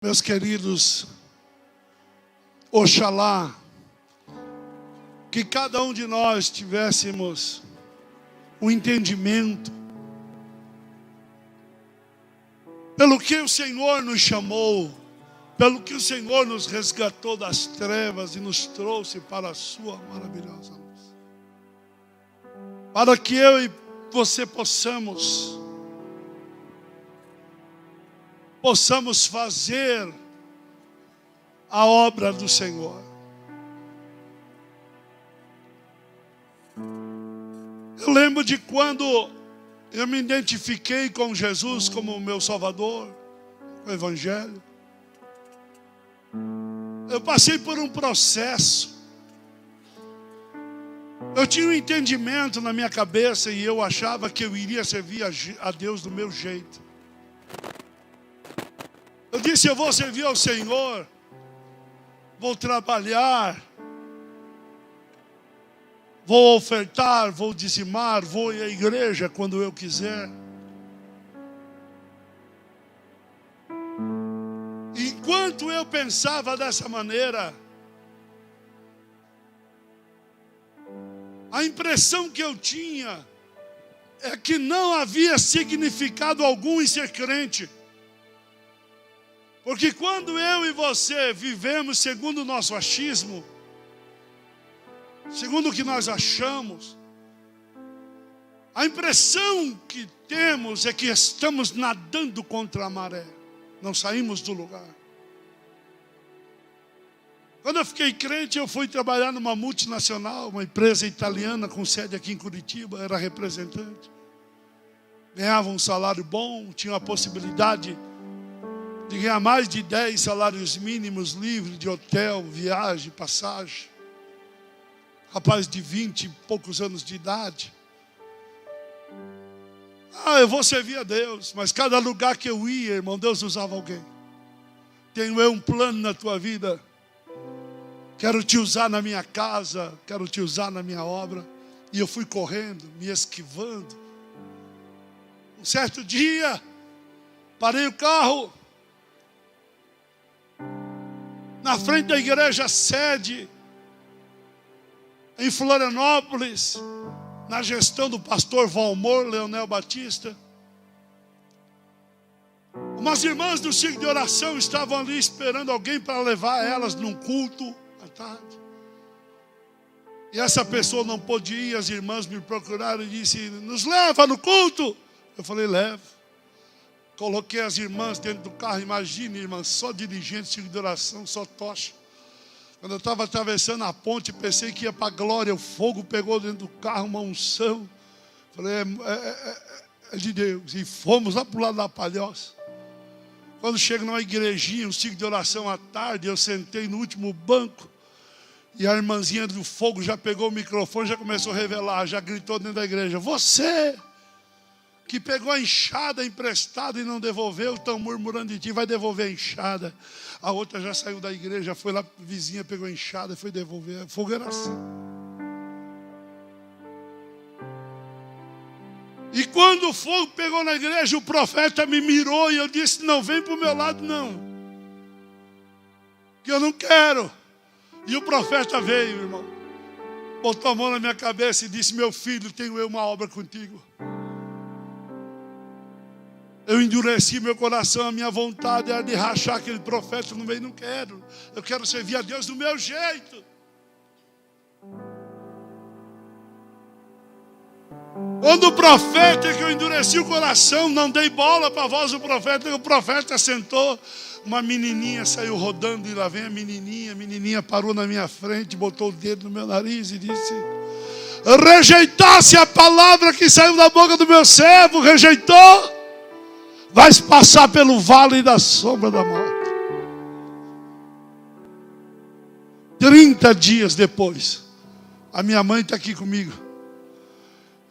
Meus queridos, oxalá que cada um de nós tivéssemos um entendimento pelo que o Senhor nos chamou, pelo que o Senhor nos resgatou das trevas e nos trouxe para a sua maravilhosa luz. Para que eu e você possamos fazer a obra do Senhor. Eu lembro de quando eu me identifiquei com Jesus como meu Salvador, o Evangelho. Eu passei por um processo. Eu tinha um entendimento na minha cabeça e eu achava que eu iria servir a Deus do meu jeito. Eu disse, eu vou servir ao Senhor, vou trabalhar, vou ofertar, vou dizimar, vou ir à igreja quando eu quiser. Enquanto eu pensava dessa maneira, a impressão que eu tinha é que não havia significado algum em ser crente. Porque quando eu e você vivemos segundo o nosso achismo, segundo o que nós achamos, a impressão que temos é que estamos nadando contra a maré, não saímos do lugar. Quando eu fiquei crente, eu fui trabalhar numa multinacional, uma empresa italiana com sede aqui em Curitiba, era representante. Ganhava um salário bom, tinha a possibilidade de ganhar mais de 10 salários mínimos livres de hotel, viagem, passagem. Rapaz de 20 e poucos anos de idade. Eu vou servir a Deus, mas cada lugar que eu ia, irmão, Deus usava alguém. Tenho eu um plano na tua vida. Quero te usar na minha casa, quero te usar na minha obra. E eu fui correndo, me esquivando. Um certo dia, parei o carro na frente da igreja sede, em Florianópolis, na gestão do pastor Valmor Leonel Batista. Umas irmãs do círculo de oração estavam ali esperando alguém para levar elas num culto à tarde. E essa pessoa não pôde ir, as irmãs me procuraram e disse, nos leva no culto. Eu falei, levo. Coloquei as irmãs dentro do carro, imagine, irmãs, só dirigente, círculo de oração, só tocha. Quando eu estava atravessando a ponte, pensei que ia para a glória, o fogo pegou dentro do carro, uma unção. Falei, é de Deus. E fomos lá para o lado da Palhoça. Quando chego numa igrejinha, um ciclo de oração à tarde, eu sentei no último banco. E a irmãzinha do fogo já pegou o microfone, já começou a revelar, já gritou dentro da igreja, você que pegou a enxada emprestada e não devolveu, estão murmurando de ti, vai devolver a enxada. A outra já saiu da igreja, foi lá, vizinha, pegou a enxada e foi devolver. O fogo era assim. E quando o fogo pegou na igreja, o profeta me mirou e eu disse, não vem para o meu lado não, que eu não quero. E o profeta veio, irmão, botou a mão na minha cabeça e disse, meu filho, tenho eu uma obra contigo. Eu endureci meu coração, a minha vontade era de rachar aquele profeta no meio, não quero. Eu quero servir a Deus do meu jeito. Quando o profeta, que eu endureci o coração, não dei bola para a voz do profeta, o profeta sentou, uma menininha saiu rodando e lá vem a menininha parou na minha frente, botou o dedo no meu nariz e disse, rejeitasse a palavra que saiu da boca do meu servo, rejeitou? Vais passar pelo vale da sombra da morte. 30 dias depois, a minha mãe está aqui comigo.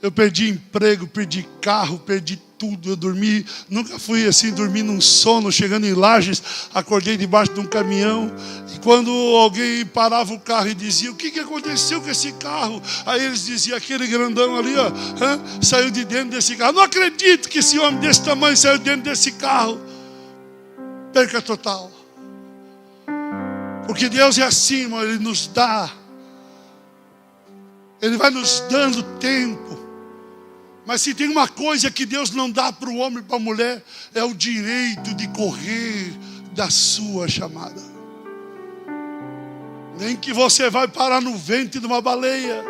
Eu perdi emprego, perdi carro, perdi tudo. Eu dormi, nunca fui assim, dormi num sono, chegando em Lages, acordei debaixo de um caminhão. E quando alguém parava o carro e dizia, o que aconteceu com esse carro? Aí eles diziam, aquele grandão ali, ó, saiu de dentro desse carro. Não acredito que esse homem desse tamanho saiu de dentro desse carro. Perca total. Porque Deus é assim, irmão, Ele nos dá. Ele vai nos dando tempo. Mas se tem uma coisa que Deus não dá para o homem e para a mulher, é o direito de correr da sua chamada. Nem que você vai parar no ventre de uma baleia.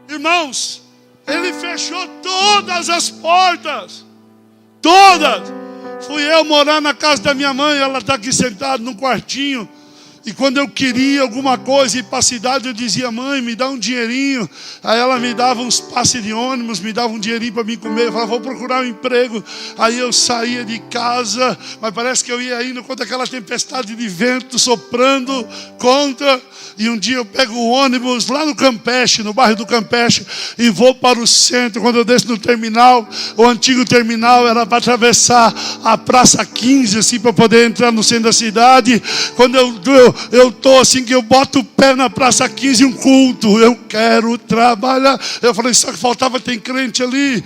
Irmãos, Ele fechou todas as portas. Todas. Fui eu morar na casa da minha mãe, ela está aqui sentada num quartinho. E quando eu queria alguma coisa, ir para a cidade, eu dizia: mãe, me dá um dinheirinho. Aí ela me dava uns passes de ônibus, me dava um dinheirinho para mim comer. Eu falava: vou procurar um emprego. Aí eu saía de casa, mas parece que eu ia indo contra aquela tempestade de vento soprando contra. E um dia eu pego o ônibus lá no Campeche, no bairro do Campeche, e vou para o centro. Quando eu desço no terminal, o antigo terminal era para atravessar a Praça 15, assim, para poder entrar no centro da cidade. Quando eu estou assim, que eu boto o pé na Praça 15, um culto, eu quero trabalhar. Eu falei: só que faltava, tem crente ali,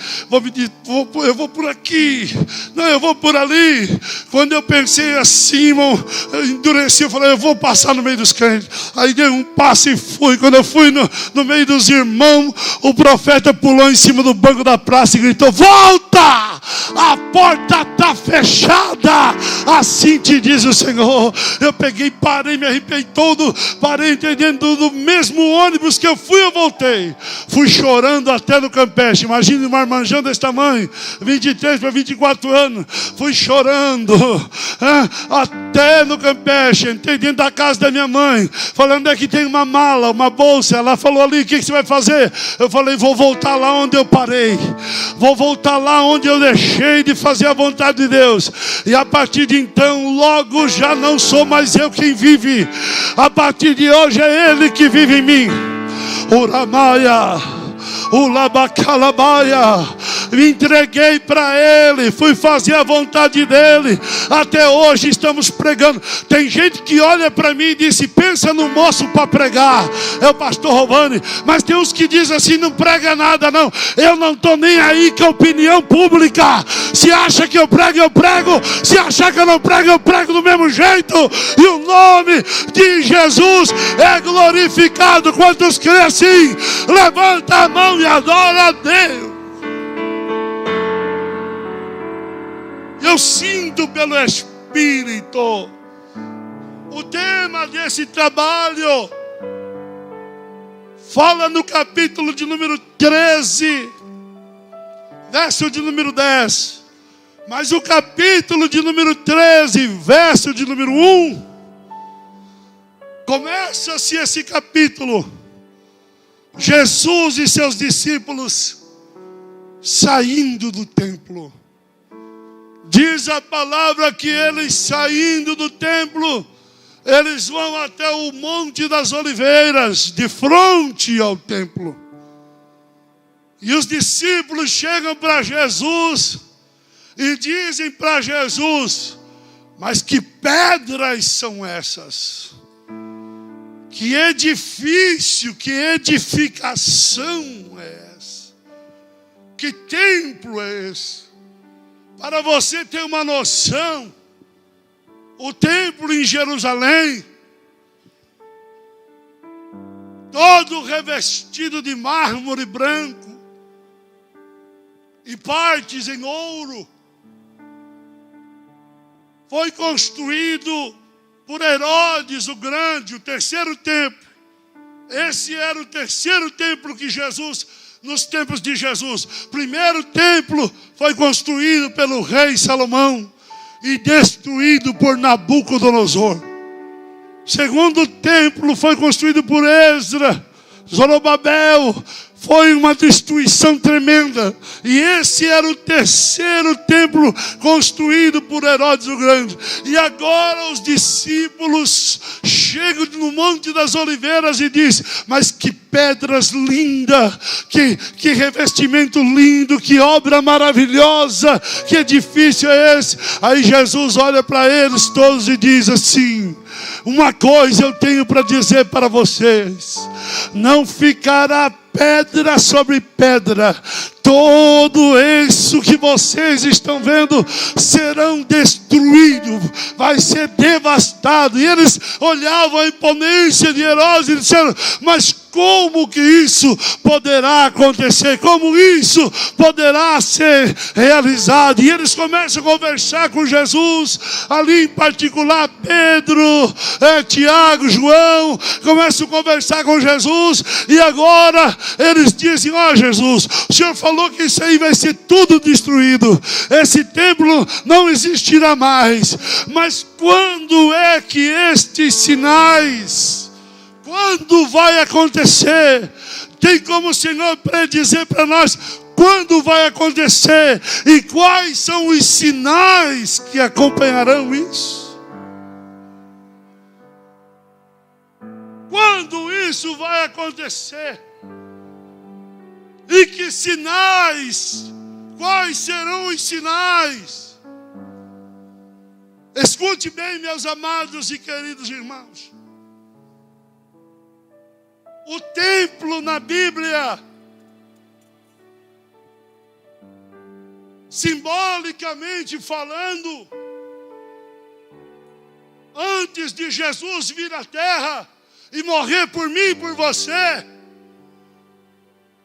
eu vou por aqui, não, eu vou por ali. Quando eu pensei assim, irmão, eu endureci, eu falei: eu vou passar no meio dos crentes. Aí dei um passo e fui. Quando eu fui no meio dos irmãos, o profeta pulou em cima do banco da praça e gritou: volta, a porta está fechada, assim te diz o Senhor. Eu peguei, parei, me arrepiei todo, parei dentro do mesmo ônibus que eu fui, eu voltei. Fui chorando até no Campeche. Imagine uma marmanjão desse tamanho, 23 para 24 anos. Fui chorando até no Campeche. Entrei dentro da casa da minha mãe, falando: é que tem uma mala, uma bolsa. Ela falou: ali, o que você vai fazer? Eu falei: vou voltar lá onde eu parei. Vou voltar lá onde eu deixei de fazer a vontade de Deus. E a partir de então, logo já não sou mais eu quem vive. A partir de hoje é Ele que vive em mim. Uramaia, Ulabacalabaia. Me entreguei para Ele, fui fazer a vontade dEle. Até hoje estamos pregando. Tem gente que olha para mim e diz: pensa no moço para pregar, é o pastor Rovani. Mas tem uns que dizem assim: não prega nada não. Eu não estou nem aí com a opinião pública. Se acha que eu prego, eu prego. Se achar que eu não prego, eu prego do mesmo jeito. E o nome de Jesus é glorificado. Quantos creem assim? Levanta a mão e adora a Deus. Eu sinto pelo Espírito. O tema desse trabalho fala no capítulo de número 13, verso de número 10. Mas o capítulo de número 13, verso de número 1, começa-se esse capítulo, Jesus e seus discípulos saindo do templo. Diz a palavra que eles, saindo do templo, eles vão até o Monte das Oliveiras, de frente ao templo. E os discípulos chegam para Jesus e dizem para Jesus: mas que pedras são essas? Que edifício, que edificação é essa? Que templo é esse? Para você ter uma noção, o templo em Jerusalém, todo revestido de mármore branco e partes em ouro, foi construído por Herodes o Grande, o terceiro templo. Esse era o terceiro templo que Jesus, nos tempos de Jesus. Primeiro templo foi construído pelo rei Salomão e destruído por Nabucodonosor. Segundo templo foi construído por Esdras, Zorobabel. Foi uma destruição tremenda. E esse era o terceiro templo construído por Herodes o Grande. E agora os discípulos chegam no Monte das Oliveiras e dizem: mas que pedras lindas, que revestimento lindo, que obra maravilhosa, que edifício é esse? Aí Jesus olha para eles todos e diz assim: uma coisa eu tenho para dizer para vocês: não ficará pedra sobre pedra, Tudo isso que vocês estão vendo serão destruídos, vai ser devastado. E eles olhavam a imponência de Herodes e disseram: mas como que isso poderá acontecer? Como isso poderá ser realizado? E eles começam a conversar com Jesus, ali em particular Pedro, Tiago, João, começam a conversar com Jesus, e agora eles dizem: ó Jesus, o Senhor falou que isso aí vai ser tudo destruído, esse templo não existirá mais, mas quando é que estes sinais, quando vai acontecer? Tem como o Senhor predizer para nós quando vai acontecer e quais são os sinais que acompanharão isso? Quando isso vai acontecer? E que sinais? Quais serão os sinais? Escute bem, meus amados e queridos irmãos. O templo na Bíblia, simbolicamente falando, antes de Jesus vir à terra e morrer por mim e por você,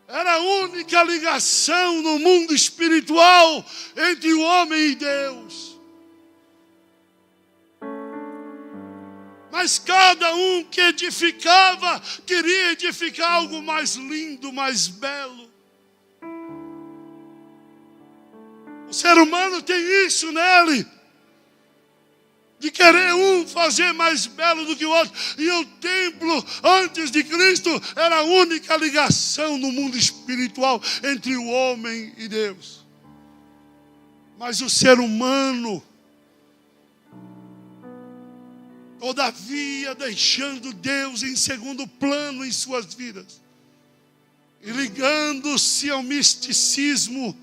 era a única ligação no mundo espiritual entre o homem e Deus. Mas cada um que edificava, queria edificar algo mais lindo, mais belo. O ser humano tem isso nele, de querer um fazer mais belo do que o outro. E o templo, antes de Cristo, era a única ligação no mundo espiritual entre o homem e Deus. Mas o ser humano, todavia, deixando Deus em segundo plano em suas vidas e ligando-se ao misticismo,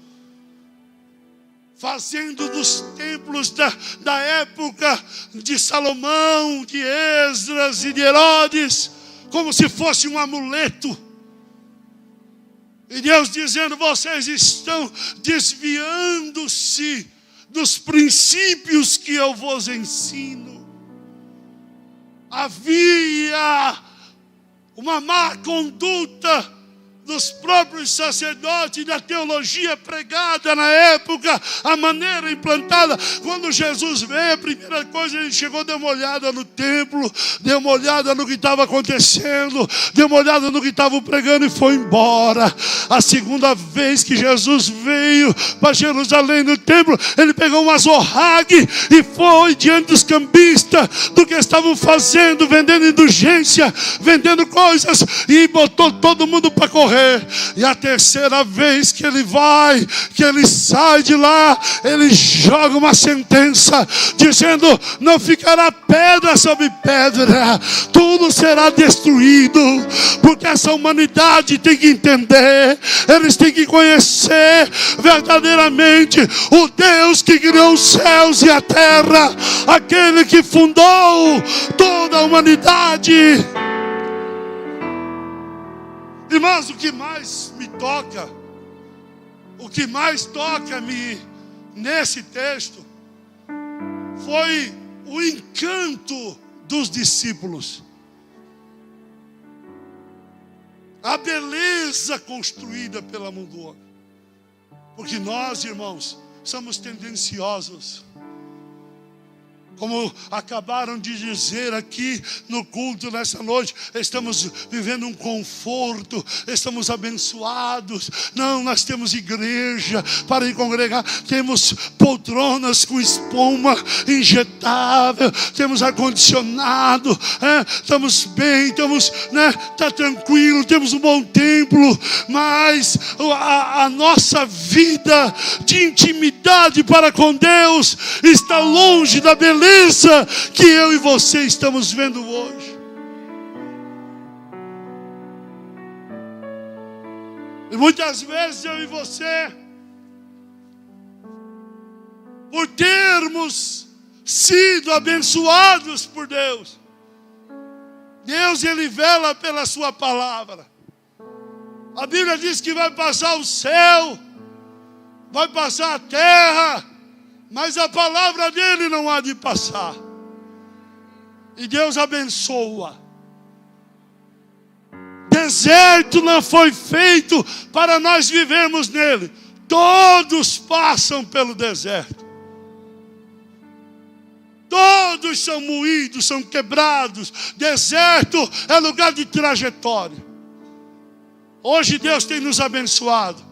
fazendo dos templos da época de Salomão, de Esdras e de Herodes como se fosse um amuleto. E Deus dizendo: vocês estão desviando-se dos princípios que eu vos ensino. Havia uma má conduta dos próprios sacerdotes, da teologia pregada na época, a maneira implantada. Quando Jesus veio, a primeira coisa, ele chegou, deu uma olhada no templo, deu uma olhada no que estava acontecendo, deu uma olhada no que estavam pregando e foi embora. A segunda vez que Jesus veio para Jerusalém, no templo, ele pegou um azorrague e foi diante dos cambistas do que estavam fazendo, vendendo indulgência, vendendo coisas, e botou todo mundo para correr. E a terceira vez que ele vai, que ele sai de lá, ele joga uma sentença dizendo: não ficará pedra sobre pedra, tudo será destruído. Porque essa humanidade tem que entender, eles têm que conhecer verdadeiramente o Deus que criou os céus e a terra, aquele que fundou toda a humanidade. Irmãos, o que mais me toca, o que mais toca-me nesse texto, foi o encanto dos discípulos. A beleza construída pela mão do homem. Porque nós, irmãos, somos tendenciosos. Como acabaram de dizer aqui no culto nessa noite, estamos vivendo um conforto, estamos abençoados. Não, nós temos igreja para ir congregar, temos poltronas com espuma injetável, temos ar-condicionado, estamos bem, estamos, está tranquilo, temos um bom templo. Mas a nossa vida de intimidade para com Deus está longe da beleza que eu e você estamos vendo hoje. E muitas vezes eu e você, por termos sido abençoados por Deus, Deus, Ele vela pela sua palavra. A Bíblia diz que vai passar o céu vai passar a terra, mas a palavra dele não há de passar. E Deus abençoa. Deserto não foi feito para nós vivermos nele. Todos passam pelo deserto. Todos são moídos, são quebrados. Deserto é lugar de trajetória. Hoje Deus tem nos abençoado.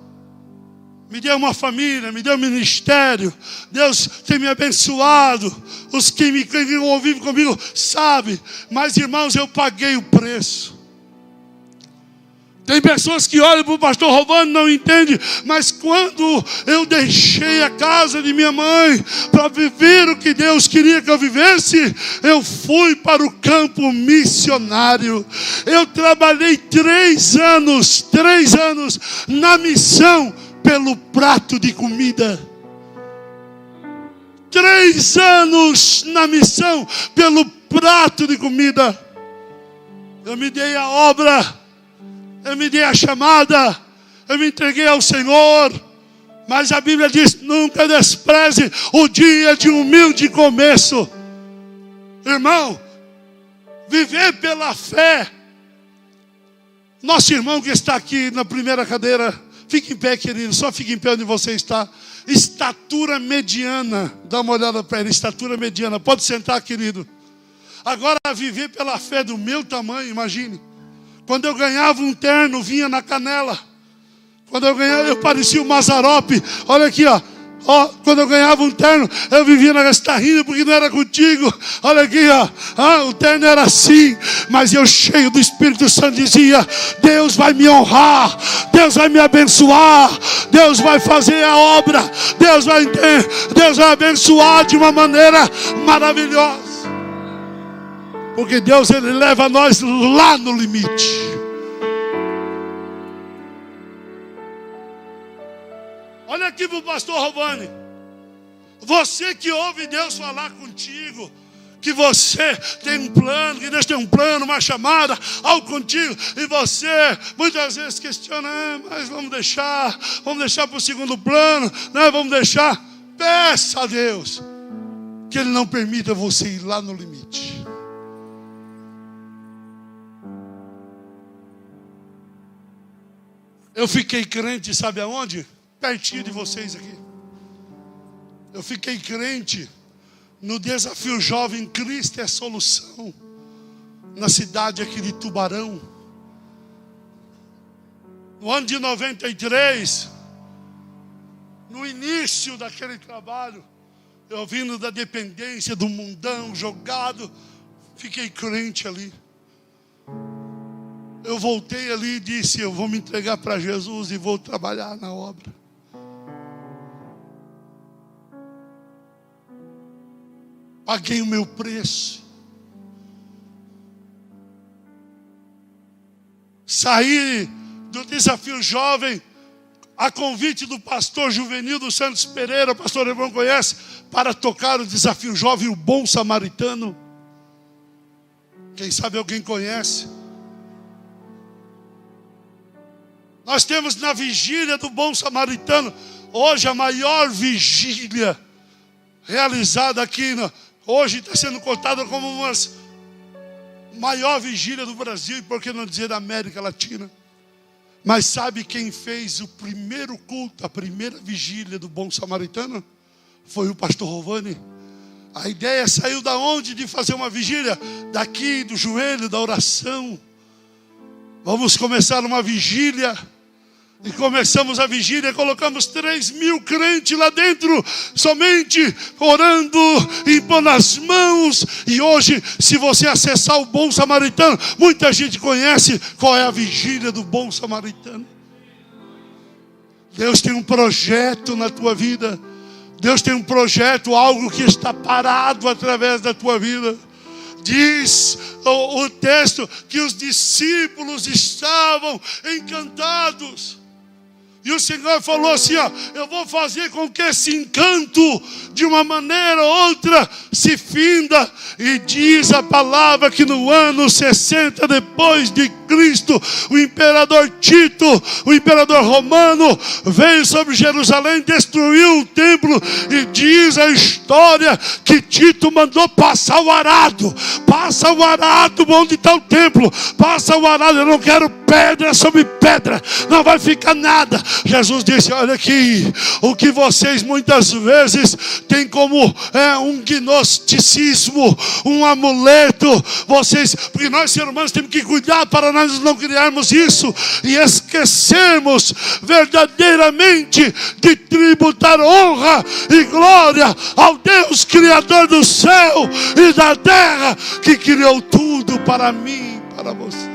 Me deu uma família, me deu um ministério. Deus tem me abençoado. Os que me convivem comigo sabem. Mas, irmãos, eu paguei o preço. Tem pessoas que olham para o pastor Rovani e não entendem. Mas quando eu deixei a casa de minha mãe para viver o que Deus queria que eu vivesse, eu fui para o campo missionário. Eu trabalhei 3 anos na missão pelo prato de comida. 3 anos na missão pelo prato de comida. Eu me dei a obra. Eu me dei a chamada, eu me entreguei ao Senhor, mas a Bíblia diz, nunca despreze o dia de humilde começo. Irmão, viver pela fé. Nosso irmão que está aqui na primeira cadeira, fique em pé, querido, só fique em pé onde você está. Estatura mediana, dá uma olhada para ele, estatura mediana, pode sentar, querido. Agora, viver pela fé do meu tamanho, imagine. Quando eu ganhava um terno, vinha na canela. Quando eu ganhava, eu parecia o Mazarope. Olha aqui, ó. Quando eu ganhava um terno, eu vivia na está rindo porque não era contigo. Olha aqui, ó. O terno era assim. Mas eu, cheio do Espírito Santo, dizia: Deus vai me honrar. Deus vai me abençoar. Deus vai fazer a obra. Deus vai abençoar de uma maneira maravilhosa. Porque Deus, Ele leva nós lá no limite. Olha aqui para o pastor Rovani. Você que ouve Deus falar contigo, que você tem um plano, que Deus tem um plano, uma chamada, algo contigo, e você muitas vezes questiona, mas vamos deixar para o segundo plano, né? Vamos deixar. Peça a Deus que Ele não permita você ir lá no limite. Eu fiquei crente, sabe aonde? Pertinho de vocês aqui. Eu fiquei crente no desafio Jovem Cristo é Solução, na cidade aqui de Tubarão. No ano de 93, no início daquele trabalho, eu vindo da dependência, do mundão, jogado, fiquei crente ali. Eu voltei ali e disse: eu vou me entregar para Jesus e vou trabalhar na obra. Paguei o meu preço. Saí do desafio jovem a convite do pastor Juvenildo Santos Pereira, o pastor Hebron conhece, para tocar o desafio jovem, o Bom Samaritano. Quem sabe alguém conhece. Nós temos na vigília do Bom Samaritano, hoje a maior vigília realizada aqui, hoje está sendo contada como uma maior vigília do Brasil, e por que não dizer da América Latina. Mas sabe quem fez o primeiro culto, a primeira vigília do Bom Samaritano? Foi o pastor Rovani. A ideia saiu da onde de fazer uma vigília? Daqui, do joelho, da oração. Vamos começar uma vigília. E começamos a vigília, colocamos 3.000 crentes lá dentro, somente orando, impondo as mãos. E hoje, se você acessar o Bom Samaritano, muita gente conhece qual é a vigília do Bom Samaritano. Deus tem um projeto na tua vida. Deus tem um projeto, algo que está parado através da tua vida. Diz o texto que os discípulos estavam encantados. E o Senhor falou assim, eu vou fazer com que esse encanto, de uma maneira ou outra, se finda. E diz a palavra que no ano 60 depois de Cristo, o imperador Tito, o imperador romano, veio sobre Jerusalém, destruiu o templo, e diz a história que Tito mandou passar o arado. Passa o arado, onde está o templo? Passa o arado, eu não quero pedra sobre pedra, não vai ficar nada. Jesus disse: olha aqui, o que vocês muitas vezes têm como um gnosticismo, um amuleto, porque nós seres humanos temos que cuidar para nós não criarmos isso e esquecermos verdadeiramente de tributar honra e glória ao Deus Criador do céu e da terra, que criou tudo para mim, para você.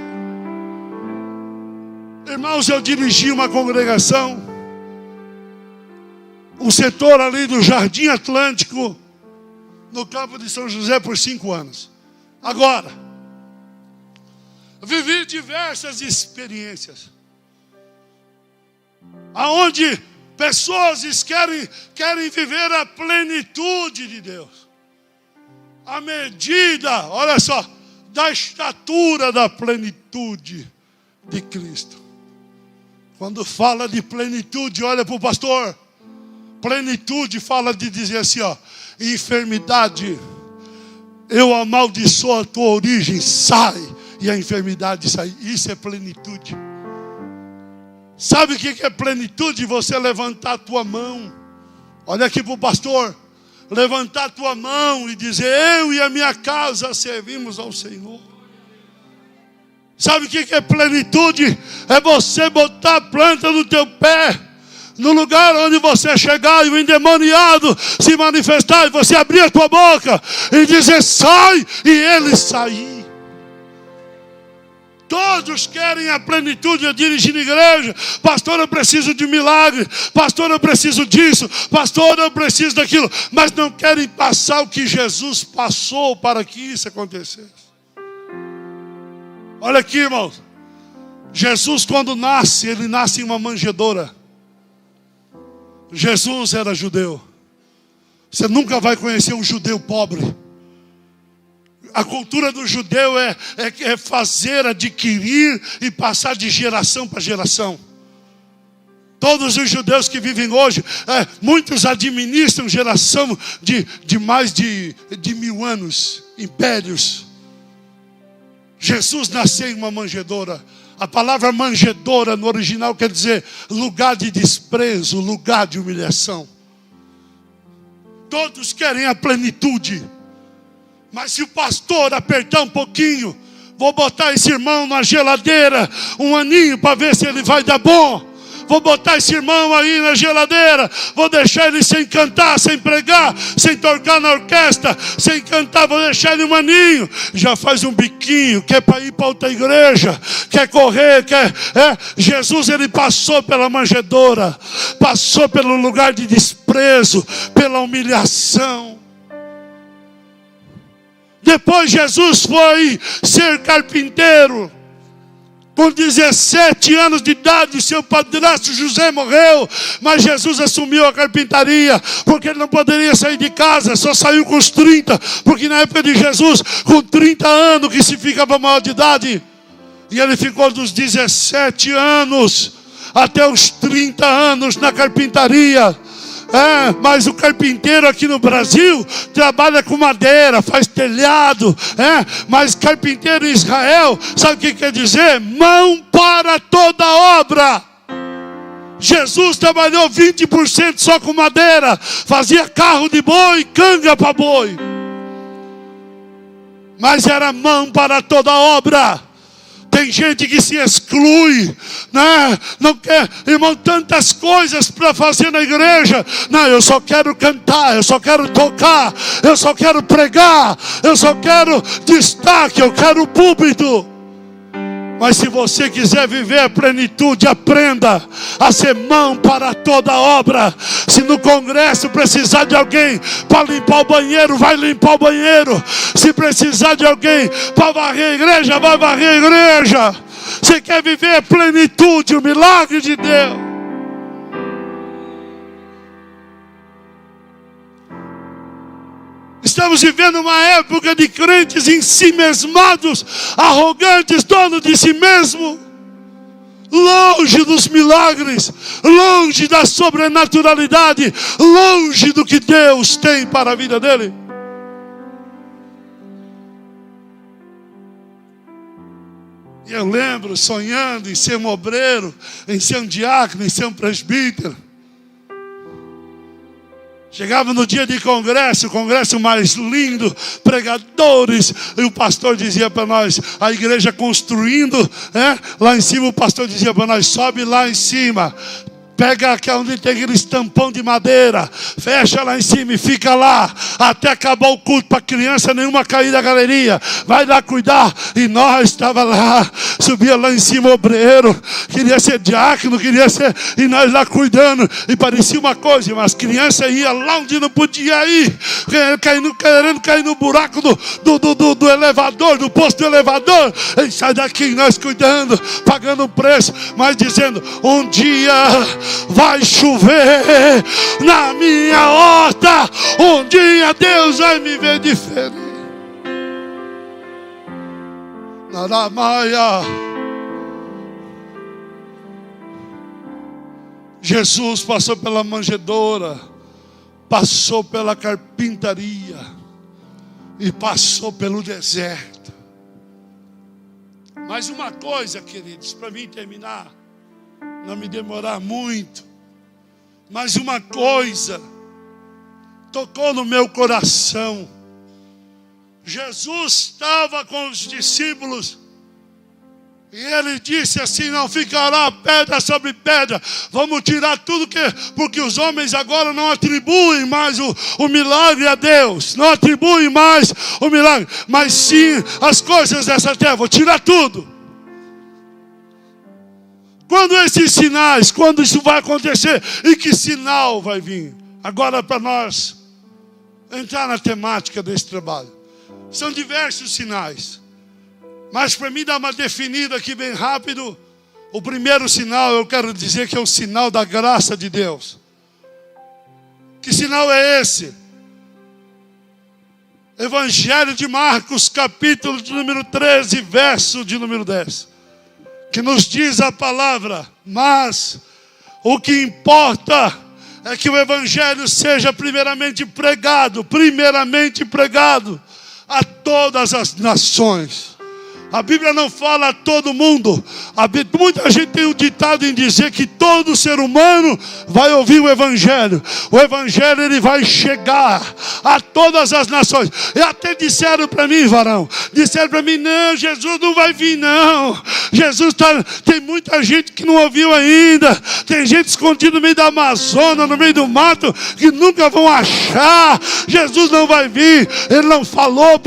Irmãos, eu dirigi uma congregação, um setor ali do Jardim Atlântico, no campo de São José, por 5 anos. Agora, vivi diversas experiências, aonde pessoas querem viver a plenitude de Deus, a medida, olha só, da estatura da plenitude de Cristo. Quando fala de plenitude, olha para o pastor. Plenitude fala de dizer assim, ó: enfermidade, eu amaldiçoo a tua origem, sai, e a enfermidade sai. Isso é plenitude. Sabe o que é plenitude? Você levantar a tua mão, olha aqui para o pastor, levantar a tua mão e dizer: eu e a minha casa servimos ao Senhor. Sabe o que é plenitude? É você botar a planta do teu pé no lugar onde você chegar e o endemoniado se manifestar, e você abrir a tua boca e dizer: sai, e ele sair. Todos querem a plenitude de dirigir a igreja. Pastor, eu preciso de um milagre. Pastor, eu preciso disso. Pastor, eu preciso daquilo. Mas não querem passar o que Jesus passou para que isso acontecesse. Olha aqui, irmãos. Jesus, quando nasce, ele nasce em uma manjedoura. Jesus era judeu. Você nunca vai conhecer um judeu pobre. A cultura do judeu é fazer, adquirir e passar de geração para geração. Todos os judeus que vivem hoje, muitos administram geração de mais de 1000 anos, impérios. Jesus nasceu em uma manjedoura. A palavra manjedoura no original quer dizer lugar de desprezo, lugar de humilhação. Todos querem a plenitude. Mas se o pastor apertar um pouquinho, vou botar esse irmão na geladeira 1 aninho para ver se ele vai dar bom. Vou botar esse irmão aí na geladeira, vou deixar ele sem cantar, sem pregar, sem tocar na orquestra, sem cantar, vou deixar ele 1 aninho. Já faz um biquinho, quer para ir para outra igreja, quer correr, Jesus, ele passou pela manjedoura, passou pelo lugar de desprezo, pela humilhação. Depois Jesus foi ser carpinteiro. Com 17 anos de idade, seu padrasto José morreu, mas Jesus assumiu a carpintaria, porque ele não poderia sair de casa, só saiu com os 30, porque na época de Jesus, com 30 anos que se ficava maior de idade, e ele ficou dos 17 anos até os 30 anos na carpintaria. Mas o carpinteiro aqui no Brasil trabalha com madeira, faz telhado, mas carpinteiro em Israel, sabe o que quer dizer? Mão para toda obra. Jesus trabalhou 20% só com madeira, fazia carro de boi, canga para boi, mas era mão para toda obra. Tem gente que se exclui, né? Não quer, irmão, tantas coisas para fazer na igreja. Não, eu só quero cantar, eu só quero tocar, eu só quero pregar, eu só quero destaque, eu quero púlpito. Mas se você quiser viver a plenitude, aprenda a ser mão para toda obra. Se no congresso precisar de alguém para limpar o banheiro, vai limpar o banheiro. Se precisar de alguém para varrer a igreja, vai varrer a igreja. Você quer viver a plenitude, o milagre de Deus. Estamos vivendo uma época de crentes em si mesmados, arrogantes, donos de si mesmo, longe dos milagres, longe da sobrenaturalidade, longe do que Deus tem para a vida dele. E eu lembro sonhando em ser um obreiro, em ser um diácono, em ser um presbítero. Chegava no dia de congresso, o congresso mais lindo, pregadores, e o pastor dizia para nós, a igreja construindo, lá em cima o pastor dizia para nós, sobe lá em cima, pega onde tem aquele estampão de madeira, fecha lá em cima e fica lá, até acabar o culto, para criança nenhuma cair da galeria, vai lá cuidar. E nós estava lá, subia lá em cima obreiro, queria ser diácono, e nós lá cuidando, e parecia uma coisa, mas as crianças iam lá onde não podia ir, querendo cair no buraco do elevador, do posto do elevador, e sai daqui, nós cuidando, pagando um preço, mas dizendo, um dia vai chover na minha horta, um dia Deus vai me ver diferente. Naramaia. Jesus passou pela manjedoura, passou pela carpintaria e passou pelo deserto. Mas uma coisa, queridos, para mim terminar, não me demorar muito, mas uma coisa tocou no meu coração. Jesus estava com os discípulos e ele disse assim, não ficará pedra sobre pedra, vamos tirar tudo porque os homens agora não atribuem mais o milagre a Deus, não atribuem mais o milagre, mas sim as coisas dessa terra, vou tirar tudo. Quando esses sinais, quando isso vai acontecer e que sinal vai vir? Agora para nós entrar na temática desse trabalho. São diversos sinais. Mas para mim dar uma definida aqui bem rápido, o primeiro sinal eu quero dizer que é o sinal da graça de Deus. Que sinal é esse? Evangelho de Marcos, capítulo de número 13, verso de número 10. Que nos diz a palavra, mas o que importa é que o Evangelho seja primeiramente pregado a todas as nações. A Bíblia não fala a todo mundo. Muita gente tem o ditado em dizer que todo ser humano vai ouvir o Evangelho. O Evangelho ele vai chegar a todas as nações. E até disseram para mim, varão, disseram para mim, não, Jesus não vai vir não. Tem muita gente que não ouviu ainda. Tem gente escondida no meio da Amazônia, no meio do mato, que nunca vão achar. Jesus não vai vir. Ele não falou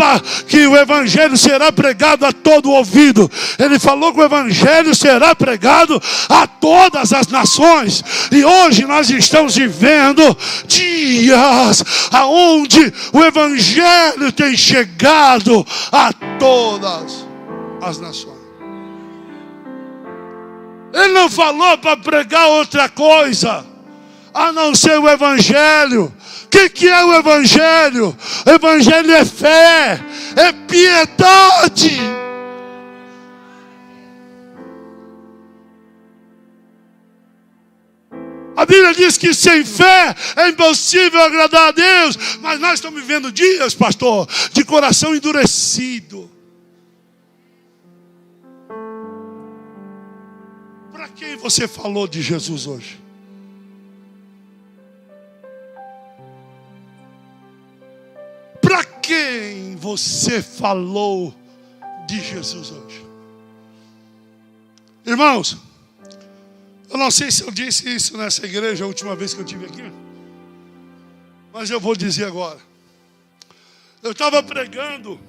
que o Evangelho será pregado a todo ouvido. Ele falou que o Evangelho será pregado a todas as nações. E hoje nós estamos vivendo dias aonde o Evangelho tem chegado a todas as nações. Ele não falou para pregar outra coisa a não ser o Evangelho. O que é o Evangelho? O Evangelho é fé, é piedade. A Bíblia diz que sem fé é impossível agradar a Deus. Mas nós estamos vivendo dias, pastor, de coração endurecido. Para quem você falou de Jesus hoje? Para quem você falou de Jesus hoje? Irmãos, eu não sei se eu disse isso nessa igreja a última vez que eu estive aqui, mas eu vou dizer agora. Eu estava pregando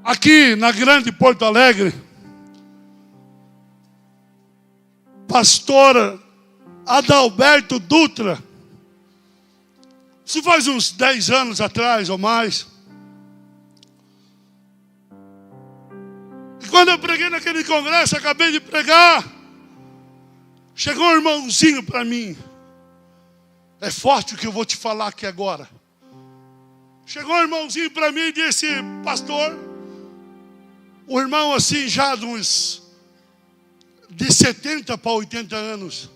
aqui na Grande Porto Alegre. Pastor Adalberto Dutra. Isso faz uns 10 anos atrás ou mais. E quando eu preguei naquele congresso, acabei de pregar, chegou um irmãozinho para mim. É forte o que eu vou te falar aqui agora. Chegou um irmãozinho para mim e disse: pastor, o irmão assim já de 70 para 80 anos,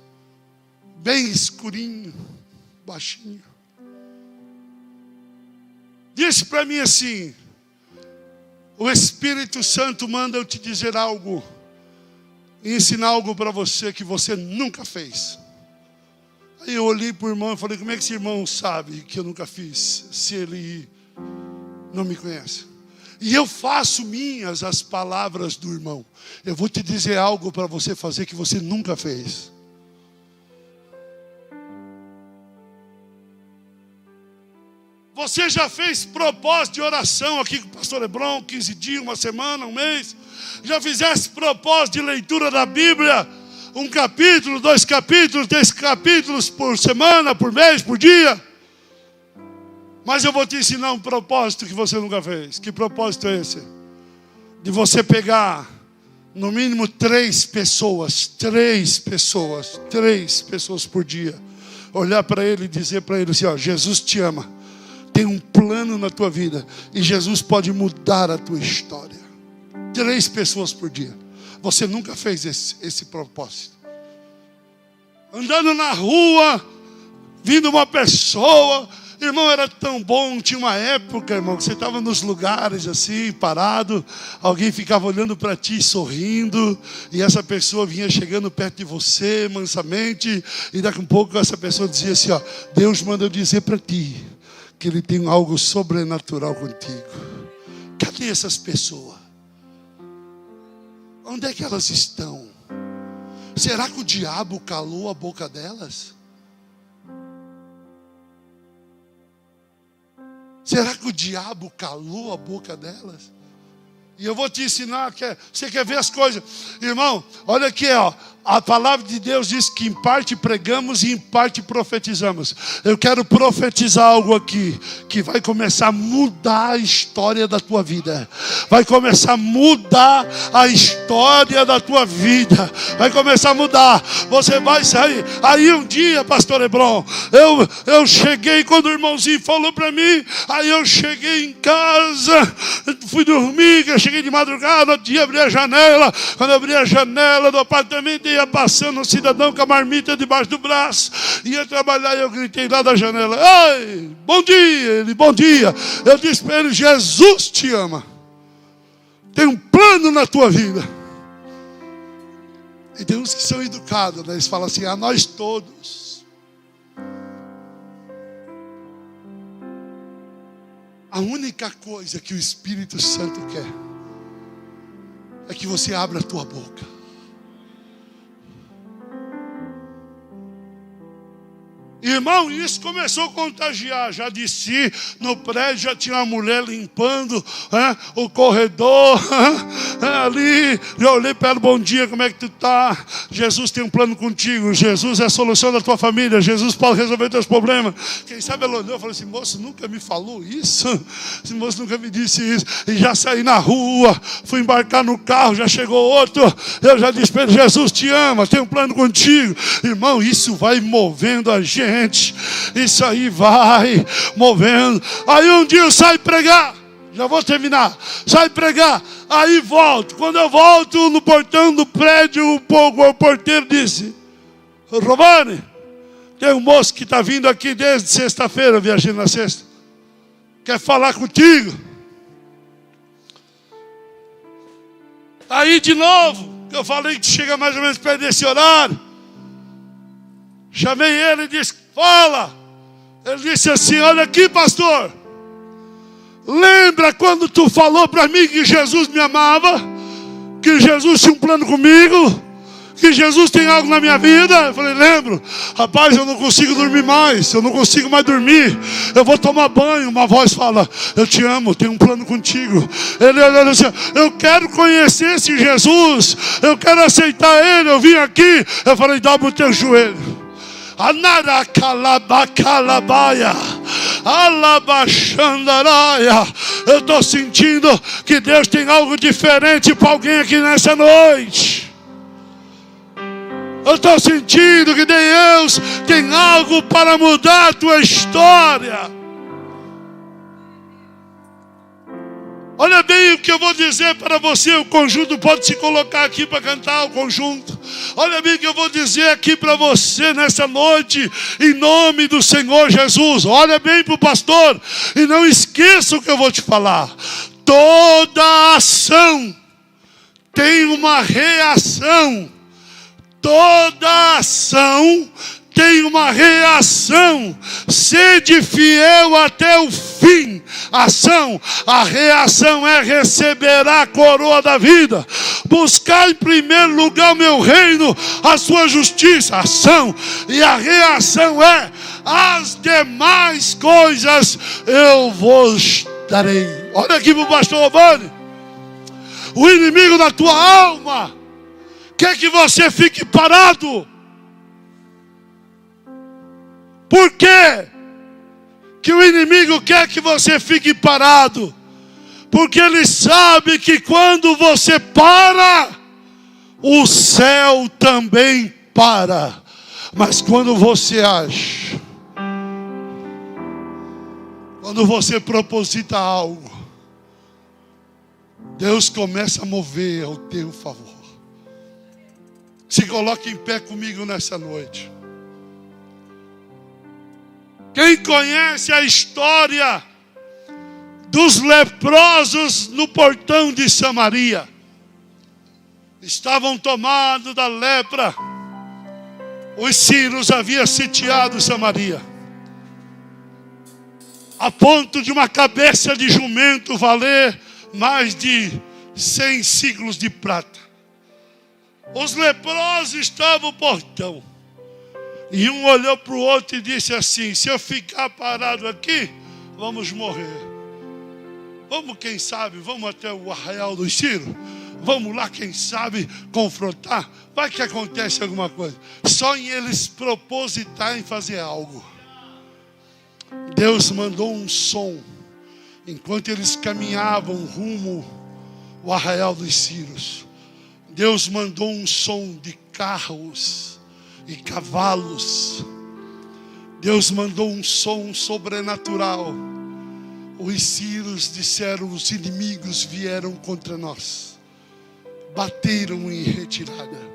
bem escurinho, baixinho, disse para mim assim: o Espírito Santo manda eu te dizer algo, ensinar algo para você que você nunca fez. Aí eu olhei para o irmão e falei: como é que esse irmão sabe que eu nunca fiz, se ele não me conhece? E eu faço minhas as palavras do irmão. Eu vou te dizer algo para você fazer que você nunca fez. Você já fez propósito de oração aqui com o pastor Hebron, 15 dias, uma semana, um mês? Já fizesse propósito de leitura da Bíblia? 1 capítulo, 2 capítulos, 3 capítulos por semana, por mês, por dia? Mas eu vou te ensinar um propósito que você nunca fez. Que propósito é esse? De você pegar no mínimo 3 pessoas por dia, olhar para ele e dizer para ele assim: ó, Jesus te ama, tem um plano na tua vida e Jesus pode mudar a tua história. 3 pessoas por dia. Você nunca fez esse propósito. Andando na rua, vindo uma pessoa, irmão, era tão bom. Tinha uma época, irmão, que você estava nos lugares assim, parado, alguém ficava olhando para ti, sorrindo, e essa pessoa vinha chegando perto de você, mansamente, e daqui a um pouco essa pessoa dizia assim: ó, Deus manda eu dizer para ti que Ele tem algo sobrenatural contigo. Cadê essas pessoas? Onde é que elas estão? Será que o diabo calou a boca delas? Será que o diabo calou a boca delas? E eu vou te ensinar, você quer ver as coisas? Irmão, olha aqui, ó. A palavra de Deus diz que em parte pregamos e em parte profetizamos. Eu quero profetizar algo aqui que vai começar a mudar a história da tua vida. Vai começar a mudar a história da tua vida. Vai começar a mudar. Você vai sair. Aí um dia, pastor Hebron, eu cheguei, quando o irmãozinho falou para mim, aí eu cheguei em casa, fui dormir, eu cheguei de madrugada, outro dia abri a janela. Quando eu abri a janela do apartamento, ia passando um cidadão com a marmita debaixo do braço, ia trabalhar, e eu gritei lá da janela: ai, bom dia. Ele: bom dia. Eu disse para ele: Jesus te ama, tem um plano na tua vida. E tem uns que são educados, né? Eles falam assim: a nós todos. A única coisa que o Espírito Santo quer é que você abra a tua boca. Irmão, isso começou a contagiar. Já desci no prédio, já tinha uma mulher limpando o corredor. Ali, eu olhei para ela: bom dia, como é que tu está? Jesus tem um plano contigo. Jesus é a solução da tua família. Jesus pode resolver teus problemas. Quem sabe ela olhou e falou assim: moço, nunca me falou isso? Esse moço nunca me disse isso. E já saí na rua, fui embarcar no carro, já chegou outro. Eu já disse para ele: Jesus te ama, tem um plano contigo. Irmão, isso vai movendo a gente. Isso aí vai movendo. Aí um dia eu saio pregar. Já vou terminar. Saio pregar. Aí volto. Quando eu volto no portão do prédio, o porteiro disse: Romani, tem um moço que está vindo aqui desde sexta-feira, viajando na sexta. Quer falar contigo. Aí de novo, eu falei que chega mais ou menos perto desse horário. Chamei ele e disse: fala. Ele disse assim: olha aqui, pastor, lembra quando tu falou para mim que Jesus me amava, que Jesus tinha um plano comigo, que Jesus tem algo na minha vida? Eu falei: lembro. Rapaz, eu não consigo dormir mais, eu não consigo mais dormir, eu vou tomar banho. Uma voz fala: eu te amo, tenho um plano contigo. Ele olhou assim: eu quero conhecer esse Jesus, eu quero aceitar ele. Eu vim aqui. Eu falei: dobra o teu joelho. Anaracalabaia, alabachandaraia. Eu estou sentindo que Deus tem algo diferente para alguém aqui nessa noite. Eu estou sentindo que Deus tem algo para mudar a tua história. Olha bem o que eu vou dizer para você. O conjunto pode se colocar aqui para cantar o conjunto. Olha bem o que eu vou dizer aqui para você nessa noite, em nome do Senhor Jesus. Olha bem para o pastor e não esqueça o que eu vou te falar. Toda ação tem uma reação. Toda ação tem uma reação. Sede fiel até o fim. A reação é receber a coroa da vida. Buscar em primeiro lugar o meu reino, a sua justiça. Ação. E a reação é: as demais coisas eu vos darei. Olha aqui para o pastor Giovanni. O inimigo da tua alma quer que você fique parado. Por quê que o inimigo quer que você fique parado? Porque ele sabe que quando você para, o céu também para. Mas quando você age, quando você proposita algo, Deus começa a mover ao teu favor. Se coloque em pé comigo nessa noite. Quem conhece a história dos leprosos no portão de Samaria? Estavam tomados da lepra. Os sírios haviam sitiado Samaria, a ponto de uma cabeça de jumento valer mais de 100 ciclos de prata. Os leprosos estavam no portão. E um olhou para o outro e disse assim: se eu ficar parado aqui, vamos morrer. Vamos, quem sabe, vamos até o arraial dos Sírios. Vamos lá, quem sabe, confrontar. Vai que acontece alguma coisa. Só em eles propositarem fazer algo, Deus mandou um som. Enquanto eles caminhavam rumo ao arraial dos Sírios, Deus mandou um som de carros e cavalos. Deus mandou um som sobrenatural. Os sírios disseram: os inimigos vieram contra nós, bateram em retirada.